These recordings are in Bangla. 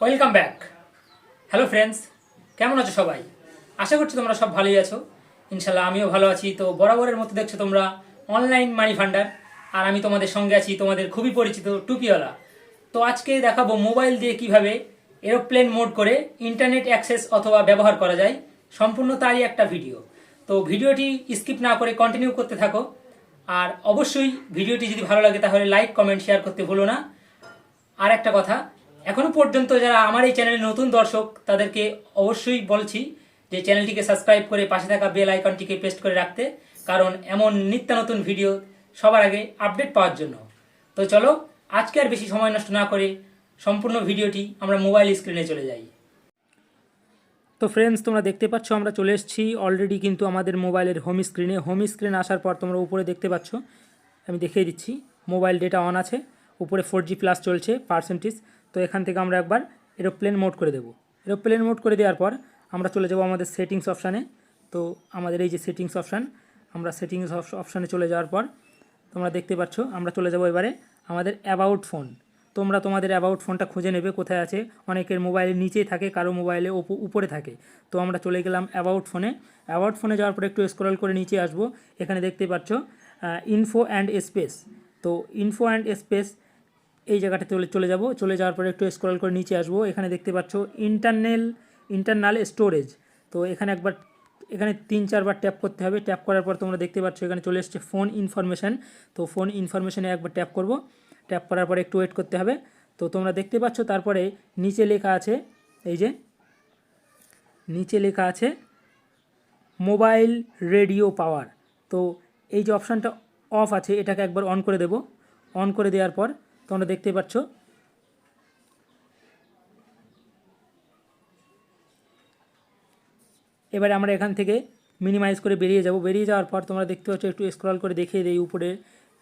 Welcome back. হ্যালো ফ্রেন্ডস, কেমন আছো সবাই? আশা করছি তোমরা সব ভালোই আছো। ইনশাল্লাহ আমিও ভালো আছি। তো বরাবরের মতো দেখছো তোমরা অনলাইন মানি ফান্ডার, আর আমি তোমাদের সঙ্গে আছি, তোমাদের খুবই পরিচিত টুপিওয়ালা। তো আজকে দেখাবো মোবাইল দিয়ে কিভাবে এরোপ্লেন মোড করে ইন্টারনেট অ্যাক্সেস অথবা ব্যবহার করা যায়, সম্পূর্ণ তারই একটা ভিডিও। তো ভিডিওটি স্কিপ না করে কন্টিনিউ করতে থাকো। আর অবশ্যই ভিডিওটি যদি ভালো লাগে তাহলে লাইক কমেন্ট শেয়ার করতে ভুলো না। আর একটা কথা, এখনো পর্যন্ত যারা আমার এই চ্যানেলে নতুন দর্শক তাদেরকে অবশ্যই বলছি যে চ্যানেলটিকে সাবস্ক্রাইব করে পাশে থাকা বেল আইকনটিকে প্রেস করে রাখতে, কারণ এমন নিত্য নতুন ভিডিও সবার আগে আপডেট পাওয়ার জন্য। তো চলো আজকে আর বেশি সময় নষ্ট না করে সম্পূর্ণ ভিডিওটি আমরা মোবাইল স্ক্রিনে চলে যাই। তো ফ্রেন্ডস, তোমরা দেখতে পাচ্ছ আমরা চলে এসেছি অলরেডি কিন্তু আমাদের মোবাইলের হোম স্ক্রিনে আসার পর তোমরা উপরে দেখতে পাচ্ছ, আমি দেখিয়ে দিচ্ছি, মোবাইল ডেটা অন আছে, উপরে 4G প্লাস চলছে পার্সেন্টেজ। তো এখান থেকে আমরা একবার এরোপ্লেন মোড করে দেবো। এরোপ্লেন মোড করে দেওয়ার পর আমরা চলে যাব আমাদের সেটিংস অপশানে। তো আমাদের এই যে সেটিংস অপশান, আমরা সেটিংস অপশানে চলে যাওয়ার পর তোমরা দেখতে পাচ্ছ আমরা চলে যাব এবারে আমাদের অ্যাবাউট ফোন। তোমরা তোমাদের অ্যাবাউট ফোনটা খুঁজে নেবে কোথায় আছে, অনেকের মোবাইলের নিচেই থাকে, কারো মোবাইলে উপরে থাকে। তো আমরা চলে গেলাম অ্যাবাউট ফোনে যাওয়ার পর একটু স্ক্রল করে নিচে আসবো। এখানে দেখতে পাচ্ছ ইনফো অ্যান্ড স্পেস। তো ইনফো অ্যান্ড স্পেস এই জায়গাটাতে চলে যাওয়ার পরে একটু স্ক্রল করে নিচে আসবো। এখানে দেখতে পাচ্ছ ইন্টারনাল স্টোরেজ। তো এখানে 3-4 বার ট্যাপ করতে হবে। ট্যাপ করার পর তোমরা দেখতে পাচ্ছ এখানে চলে এসছে ফোন ইনফরমেশান। তো ফোন ইনফরমেশানে একবার ট্যাপ করব। ট্যাপ করার পরে একটু ওয়েট করতে হবে। তো তোমরা দেখতে পাচ্ছ তারপরে নিচে লেখা আছে, এই যে নিচে লেখা আছে মোবাইল রেডিও পাওয়ার। তো এই যে অপশানটা অফ আছে এটাকে একবার অন করে দেব। অন করে দেওয়ার পর তোমরা দেখতে পাচ্ছ এবারে আমরা এখান থেকে মিনিমাইজ করে বেরিয়ে যাব। বেরিয়ে যাওয়ার পর তোমরা দেখতে পাচ্ছ, একটু স্ক্রল করে দেখিয়ে দেই উপরে,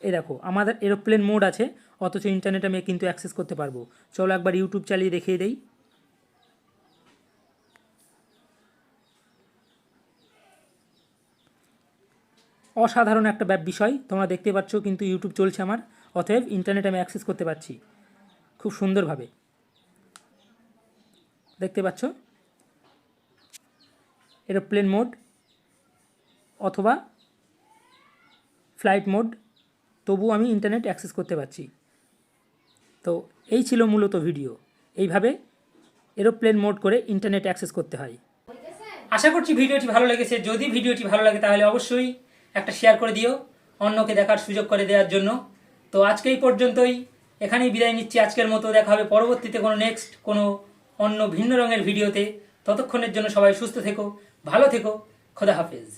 এই দেখো আমাদের এরোপ্লেন মোড আছে, অথচ ইন্টারনেট আমি কিন্তু অ্যাক্সেস করতে পারবো। চলো একবার ইউটিউব চালিয়ে দেখিয়ে দেই। অসাধারণ একটা বিষয়, তোমরা দেখতে পাচ্ছ কিন্তু ইউটিউব চলছে আমার, অতএব ইন্টারনেট আমি অ্যাক্সেস করতে পারছি খুব সুন্দরভাবে। দেখতে পাচ্ছ এরোপ্লেন মোড অথবা ফ্লাইট মোড, তবু আমি ইন্টারনেট অ্যাক্সেস করতে পারছি। তো এই ছিল মূলত ভিডিও, এইভাবে এরোপ্লেন মোড করে ইন্টারনেট অ্যাক্সেস করতে হয়। আশা করছি ভিডিওটি ভালো লেগেছে। যদি ভিডিওটি ভালো লাগে তাহলে অবশ্যই একটা শেয়ার করে দিও, অন্যকে দেখার সুযোগ করে দেওয়ার জন্য। তো আজকে এই পর্যন্তই, এখানেই বিদায় নিচ্ছি আজকের মতো। দেখা হবে পরবর্তীতে কোনো অন্য ভিন্ন রঙের ভিডিওতে। ততক্ষণের জন্য সবাই সুস্থ থেকো, ভালো থেকো, খোদা হাফেজ।